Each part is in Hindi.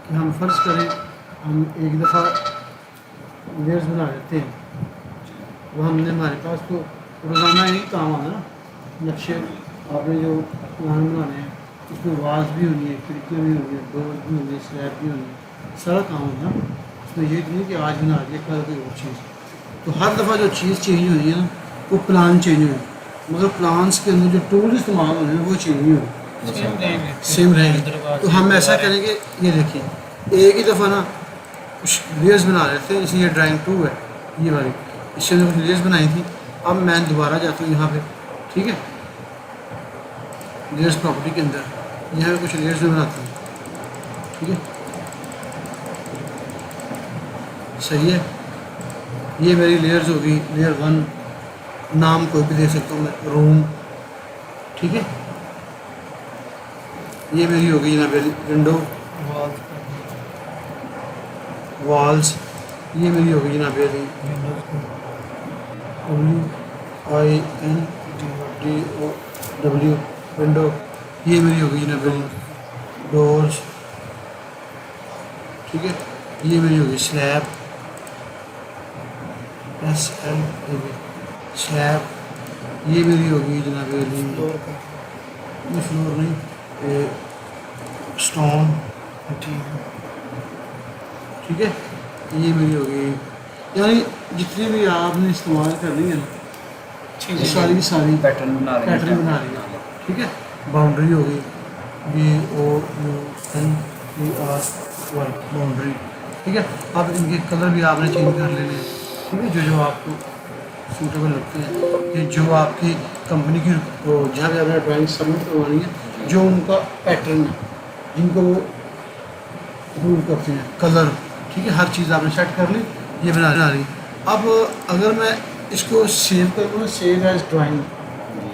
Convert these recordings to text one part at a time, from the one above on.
कि हम फ़र्ज़ करें हम एक दफ़ा लेयर्स बना लेते हैं, वो हमने हमारे पास तो रोज़ाना ही काम आना ना नक्शे आपने जो प्लान बनाने हैं, उसमें वाल्स भी होनी है, खिड़कियाँ भी होनी है, डोर भी होनी है, स्लैब भी होनी है, सारा काम होना। उसमें ये नहीं कि आज बना दिया कल कोई और चीज़। तो हर दफ़ा जो चीज़ चेंज हो रही है ना वो प्लान चेंज हो, मगर प्लान्स के अंदर जो टूल इस्तेमाल हो रहे हैं वो चेंज नहीं हो, सेम रहेंगे। तो हम ऐसा करेंगे, ये देखिए एक ही दफ़ा ना कुछ लेयर्स बना लेते हैं। जैसे ये ड्राइंग 2 है, ये वाली, इससे हमने कुछ लेयर्स बनाई थी। अब मैं दोबारा जाता हूँ यहाँ पे, ठीक है, लेयर्स प्रॉपर्टी के अंदर यहाँ पे कुछ लेयर्स में बनाता हूँ, ठीक है, सही है। ये मेरी लेयर्स होगी, लेयर 1, नाम कोई भी दे सकता हूँ मैं, रूम, ठीक है। ये मेरी होगी जनाब विंडो, वॉल्स, ये मेरी होगी जनाब WINDO विंडो, ये मेरी होगी जनाब डोर्स, ठीक है। ये मेरी होगी स्लैब, SLAB स्लैब, ये मेरी होगी जनाब ये फ्लोर नहीं, स्टोन, ठीक है। ये मेरी होगी, यानी जितनी भी आपने इस्तेमाल करनी है ना ये सारी की सारी पैटर्न बना रहे हैं, पैटर्न बना रही है, ठीक है। बाउंड्री होगी BOUNDRY, बाउंड्री, ठीक है। अब इनके कलर भी आपने चेंज कर लेने हैं, ठीक है, जो आपको सूटेबल लगते हैं। ये जो आपकी कंपनी की जहाँ पे आपने ड्राइंग सबमिट करवानी है, जो उनका पैटर्न है जिनको वो रूल करते हैं, कलर, ठीक है, हर चीज़ आपने सेट कर ली, ये बना रही। अब अगर मैं इसको सेव करूँ, सेव एज ड्राइंग,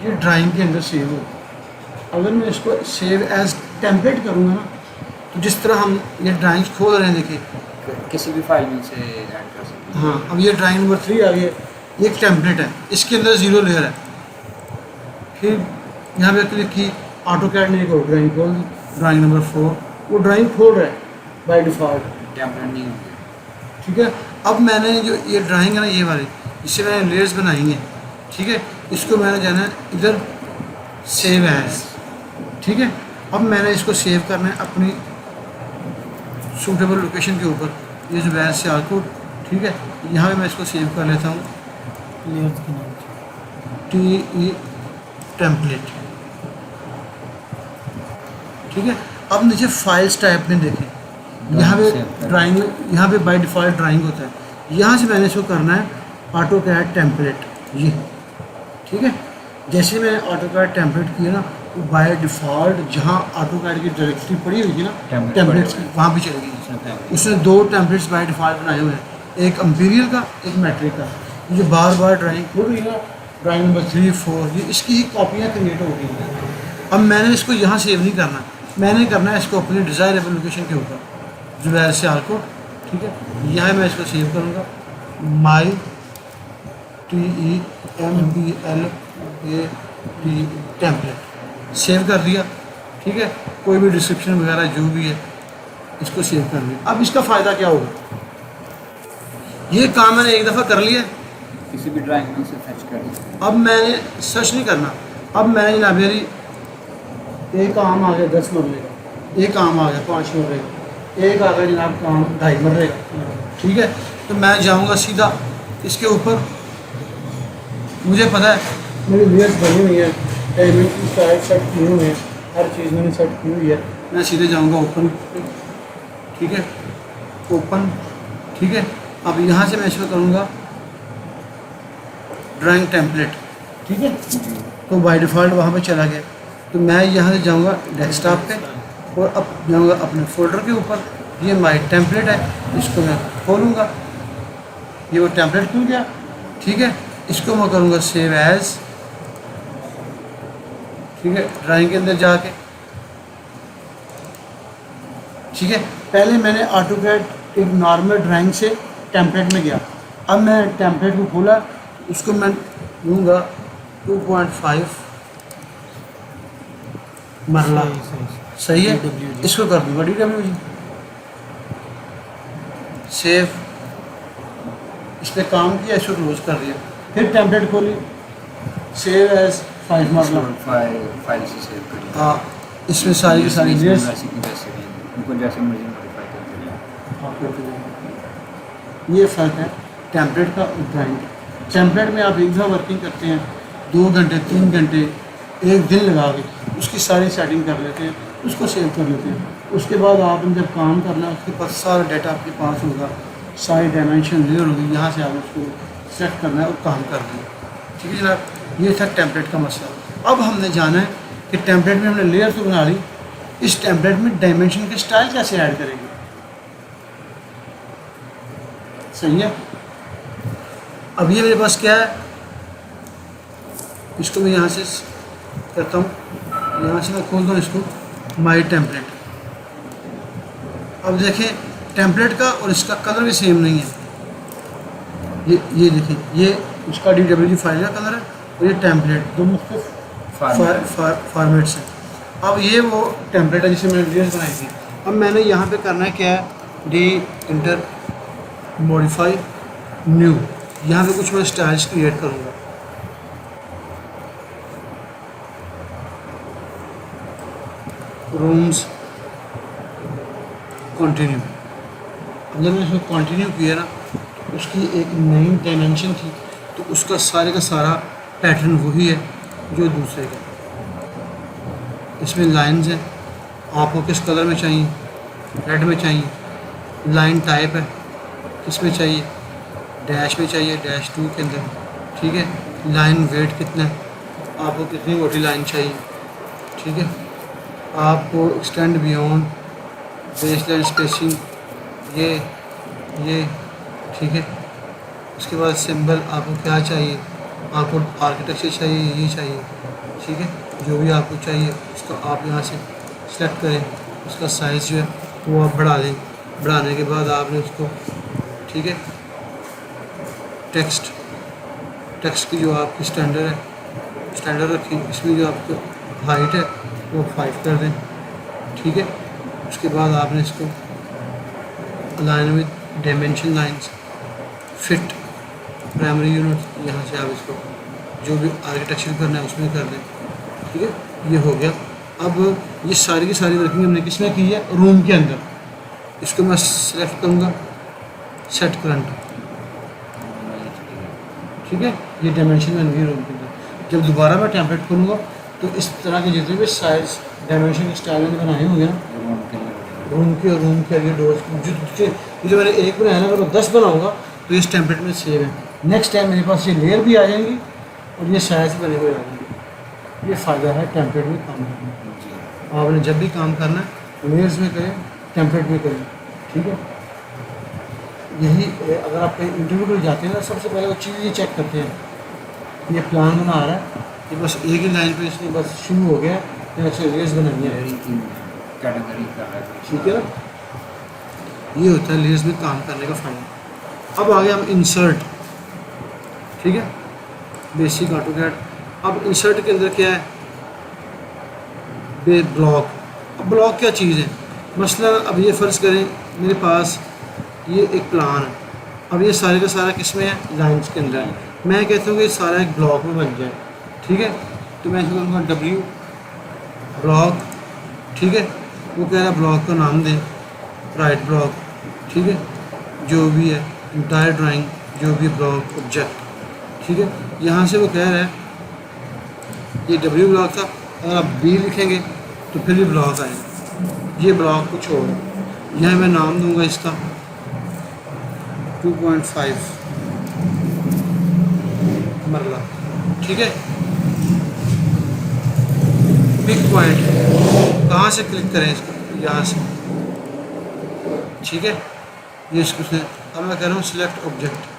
ये ड्राइंग के अंदर सेव हो। अगर मैं इसको सेव एज टेम्पलेट करूँगा ना, तो जिस तरह हम ये ड्राइंग्स खोल रहे हैं, देखिए किसी भी फाइल में से ऐड कर सकते हैं। हाँ, अब ये ड्राइंग नंबर 3 आ गई है, ये एक टेम्पलेट है, इसके अंदर 0 लेयर है। फिर यहाँ पे क्लिक की, ऑटो कैड ने एक और ड्राइंग खोल दी, ड्राइंग नंबर 4, वो ड्राइंग खोल रहा है बाय डिफ़ॉल्ट, टेम्पलेट नहीं होगी, ठीक है। अब मैंने जो ये ड्राइंग है ना, ये वाली, इससे मैंने लेयर्स बनाई हैं, ठीक है। इसको मैंने जाना है इधर सेव एज, ठीक है। अब मैंने इसको सेव करना है अपनी सूटेबल लोकेशन के ऊपर, ये जो वैस से आउटपुट, ठीक है। यहाँ पे मैं इसको सेव कर लेता हूँ, TE टेम्पलेट, ठीक है। अब नीचे फाइल्स टाइप में देखें, यहाँ पे ड्राइंग, यहाँ पे बाय डिफ़ॉल्ट ड्राइंग होता है, यहाँ से मैंने इसको करना है ऑटो कैड टेम्पलेट, ये, ठीक है। जैसे मैंने ऑटो कैड टेम्पलेट किया ना, वो बाय डिफ़ॉल्ट जहाँ ऑटो कैड की डायरेक्टरी पड़ी हुई थी ना टेम्पलेट्स की, वहाँ पे चली गई। उसने 2 टेम्पलेट्स बाय डिफ़ॉल्ट बनाए हुए हैं, एक इम्पीरियल का, एक मैट्रिक का। ये जो बार बार ड्राइंग खुल रही है ना, ड्राइंग नंबर 3, 4, ये इसकी ही कॉपियाँ क्रिएट हो गई हैं। अब मैंने इसको यहाँ सेव नहीं करना, मैंने करना है इसको अपनी डिज़ायरेबल लोकेशन के ऊपर, जो वैसे आलको, ठीक है। यहाँ मैं इसको सेव करूँगा, माई TEMPLAT, टेम्पलेट, सेव कर दिया, ठीक है। कोई भी डिस्क्रिप्शन वगैरह जो भी है इसको सेव कर लिया। अब इसका फ़ायदा क्या होगा, ये काम मैंने एक दफ़ा कर लिया, किसी भी ड्राइंग में से फैच कर। अब मैंने सर्च नहीं करना। अब मैंने जनाब मेरी एक काम आ गया 10 मरले का, एक काम आ गया 5 मरले का, एक आ गया जनाब काम 2.5 मरले का, ठीक है। तो मैं जाऊंगा सीधा इसके ऊपर, मुझे पता है मेरी लेयर्स बनी हुई है, टाइमिंग की साइड सेट किए हुए हैं, हर चीज़ मैंने सेट की हुई है। मैं सीधे जाऊंगा ओपन, ठीक है, ओपन, ठीक है। अब यहाँ से मैं इसको करूँगा ड्राइंग टेम्पलेट, ठीक है। तो बाय डिफ़ॉल्ट वहाँ पे चला गया। तो मैं यहाँ से जाऊँगा डेस्कटॉप पे और अब जाऊँगा अपने फोल्डर के ऊपर, ये माई टेम्पलेट है, इसको मैं खोलूँगा, ये वो टेम्पलेट खुल गया, ठीक है। इसको मैं करूँगा सेव एज, ठीक है, ड्राइंग के अंदर जाके, ठीक है। पहले मैंने ऑटो कैड एक नॉर्मल ड्राइंग से टेम्पलेट में गया, अब मैं टेम्पलेट को खोला, उसको मैं लूँगा 2.5 मरला, सही है। इसको कर दूँगा DWG, सेव, इस पर काम किया, इसको क्लोज कर दिया, फिर टेम्पलेट खोली, सेव एज फाइल मरला, फाइल से सेव करिए। हाँ इसमें सारी की सारी लेयर्स वैसे की वैसे भी उनको जैसे मर्जी मॉडिफाई करते हैं। ये फ़र्क है टेम्पलेट का और ड्राइंग का। टेम्पलेट में आप एक दफ़ा वर्किंग करते हैं, 2 घंटे 3 घंटे 1 दिन लगा के उसकी सारी सेटिंग कर लेते हैं, उसको सेव कर लेते हैं। उसके बाद आपने जब काम करना है उसके पास सारा डाटा आपके पास होगा, सारी डायमेंशन लेयर होगी, यहाँ से आपने उसको सेट करना है और काम कर दें। ठीक है जनाब, ये था टेम्पलेट का मसला। अब हमने जाना है कि टेम्पलेट में हमने लेयर तो बना ली, इस टेम्पलेट में डायमेंशन के स्टाइल कैसे ऐड करेंगे। सही है। अब ये मेरे पास क्या है, इसको मैं यहाँ से करता हूँ, यहाँ से मैं खोलता हूँ इसको माई टेम्पलेट। अब देखें टेम्पलेट का और इसका कलर भी सेम नहीं है। ये देखें, ये उसका DWG फाइल का कलर है और ये टेम्पलेट, दो मुख्तलिफ फॉर्मेट्स हैं। अब ये वो टेम्पलेट है जिसे मैंने वीडियोस बनाई थी। अब मैंने यहाँ पे करना है क्या है, डी इंटर मॉडिफाई न्यू, यहाँ पे कुछ मैं स्टाइल्स क्रिएट करूँगा। रूम्स कंटिन्यू, अगर मैंने इसको कंटिन्यू किया ना, उसकी एक नई डायमेंशन थी, तो उसका सारे का सारा पैटर्न वही है जो दूसरे का। इसमें लाइंस हैं, आपको किस कलर में चाहिए, रेड में चाहिए, लाइन टाइप है किस में चाहिए, डैश में चाहिए, -2 के अंदर। ठीक है, लाइन वेट कितना है, आपको कितनी मोटी लाइन चाहिए। ठीक है, आपको extend beyond, base line spacing, ये ठीक है। उसके बाद सिंबल आपको क्या चाहिए, आपको आर्किटेक्चर चाहिए, ये चाहिए। ठीक है, जो भी आपको चाहिए उसको आप यहाँ से सेलेक्ट करें, उसका साइज़ जो है वो आप बढ़ा दें। बढ़ाने के बाद आपने उसको, ठीक है, टेक्स्ट की जो आपकी स्टैंडर्ड रखी, इसमें जो आपको हाइट है वो 5 कर दें। ठीक है, उसके बाद आपने इसको align with dimension lines, fit primary unit, यहाँ से आप इसको जो भी आर्किटेक्चर करना है उसमें कर दें। ठीक है, ये हो गया। अब ये सारी की सारी वर्किंग हमने किसमें की है, रूम के अंदर। इसको मैं सेलेक्ट करूँगा, सेट करंट। ठीक है, ये डायमेंशन बन गई रूम के अंदर। जब दोबारा मैं टेम्पलेट खोलूँगा तो इस तरह के जितने भी साइज डायमेंशन स्टाइल मैंने बनाए होंगे ना, रूम के ये डोर्स जो मैंने एक बनाया ना, अगर मैं 10 बनाऊँगा तो इस टेम्पलेट में सेव है। नेक्स्ट टाइम मेरे पास ये लेयर भी आ जाएंगी और ये साइज बने हुए आ जाएंगे। ये फ़ायदा है टेम्पलेट में काम करने का। आपने जब भी काम करना है लेयर्स में करें, टेम्पलेट में करें। ठीक है, यही अगर आप कहीं इंटरव्यू के लिए जाते हैं ना, सबसे पहले वो चीज़ ये चेक करते हैं, ये प्लान बना रहा है, ये बस एक ही लाइन पे इसने बस शुरू हो गया, फिर अच्छे लेयर्स बनानी है कैटेगरी का है। ठीक है ना, ये होता है लेयर्स में काम करने का फ़ायदा। अब आगे हम इंसर्ट। ठीक है, बेसिक ऑटोकैड। अब इंसर्ट के अंदर क्या है, ब्लॉक। अब ब्लॉक क्या चीज़ है, मसलन अब ये फ़र्ज़ करें मेरे पास ये एक प्लान है, अब ये सारे का सारा किस में है, लाइन्स के अंदर है। मैं कहता हूँ कि सारा एक ब्लॉक में बन जाए। ठीक है, तो मैं इसको कहूँगा W ब्लॉक। ठीक है, वो कह रहा है ब्लॉक का नाम दें, राइट ब्लॉक। ठीक है, जो भी है इंटायर ड्राइंग, जो भी ब्लॉक ऑब्जेक्ट। ठीक है, यहाँ से वो कह रहा है ये W ब्लॉक था, अगर आप B लिखेंगे तो फिर भी ब्लॉक आएगा। ये ब्लॉक कुछ और है, यहाँ मैं नाम दूंगा इसका 2.5 मरला। ठीक है, पिक पॉइंट कहाँ से क्लिक करें इसको, यहाँ से। ठीक है, ये इसको से अब मैं कह रहा हूँ सिलेक्ट ऑब्जेक्ट।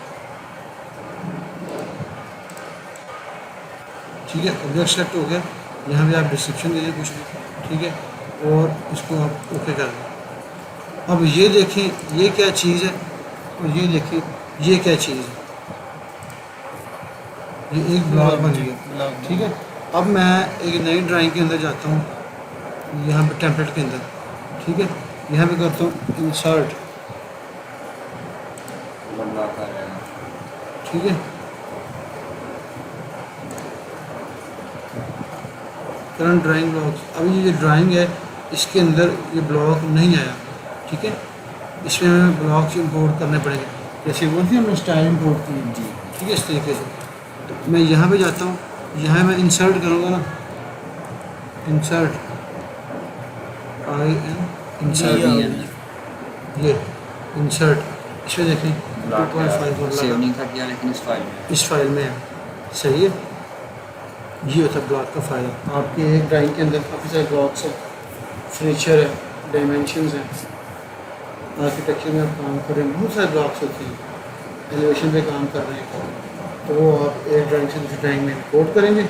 ठीक है, ऑब्जेक्ट सेलेक्ट हो गया। यहाँ भी आप डिस्क्रिप्शन दीजिए कुछ भी। ठीक है, और इसको आप ओके कर दें। अब ये देखें ये क्या चीज़ है और ये देखें ये क्या चीज़ है, ये एक ब्लॉक बन गया। ठीक है, अब मैं एक नई ड्राइंग के अंदर जाता हूँ, यहाँ पे टेम्पलेट के अंदर। ठीक है, यहाँ पे करता हूँ इंसर्ट ठीक है। करंट ड्राइंग ब्लॉक, अभी ये ड्राइंग है इसके अंदर ये ब्लॉक नहीं आया, ठीक है। इसमें हमें ब्लॉक्स इंपोर्ट करने पड़ेंगे, जैसे वो थी हमने स्टाइल इंपोर्ट की जी ठीक है। इस तरीके से तो मैं यहाँ पे जाता हूँ, यहाँ मैं इंसर्ट करूँगा ना, इंसर्ट IN ये इंसर्ट, इसमें देखें 2.5 सेव नहीं था किया लेकिन इस फाइल में इस फाइल में है, सही है। ये होता है ब्लॉक का फ़ायदा। आपके एक ड्राइंग के अंदर काफ़ी सारे ब्लॉक्स हैं, फर्नीचर है, डायमेंशंस हैं, आर्किटेक्चर में आप काम कर रहे हैं, बहुत सारे ब्लॉक्स होते हैं, एलिवेशन पे काम कर रहे हैं, तो वो आप एक ड्राइंग से दूसरी ड्राइंग में इंपोर्ट करेंगे।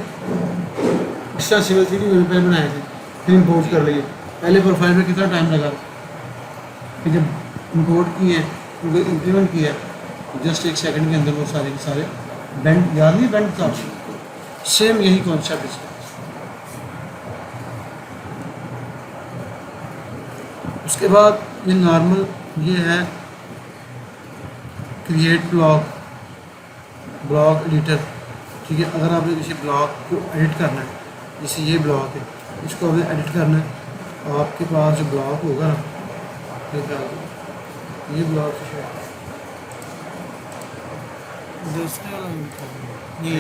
इस तरह सिविल सिटी मैंने पहले बनाए थे, फिर इंपोर्ट कर लिए। पहले प्रोफाइल में कितना टाइम लगा, फिर जब इंपोर्ट किए उनको इम्प्लीमेंट किया, जस्ट 1 सेकंड के अंदर वो सारे के सारे बेंड, याद नहीं बेंड था, सेम यही कॉन्सेप्ट इसका। उसके बाद ये नॉर्मल ये है क्रिएट ब्लॉक, ब्लॉक एडिटर, ठीक है। अगर आपने किसी ब्लॉक को एडिट करना है, जैसे ये ब्लॉक है, इसको हमें एडिट करना है, आपके पास जो ब्लॉक होगा ना, ये ब्लॉक ये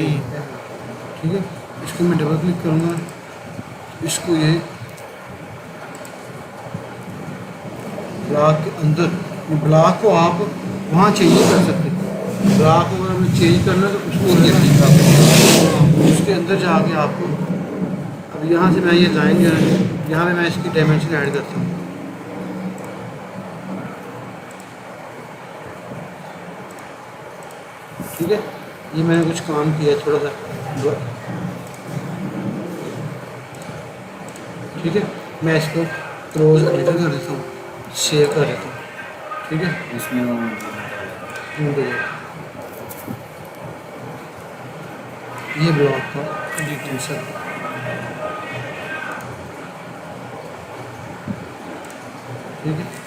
ठीक है। इसको मैं डबल क्लिक करूँगा, इसको ये ब्लॉक के अंदर, ब्लॉक को आप वहाँ चेंज कर सकते हैं। ब्लॉक को अगर हमें चेंज करना है तो उसके अंदर जाके आपको, अब यहाँ से मैं ये लाइन जो है यहाँ पे मैं इसकी डायमेंशन ऐड करता हूँ, ठीक है। ये मैंने कुछ काम किया थोड़ा सा, ठीक है। मैं इसको क्लोज एडिटर कर देता हूँ, सेव कर देता हूँ, ठीक है। इसमें ये ब्लॉक का डिटेंशन, ठीक है।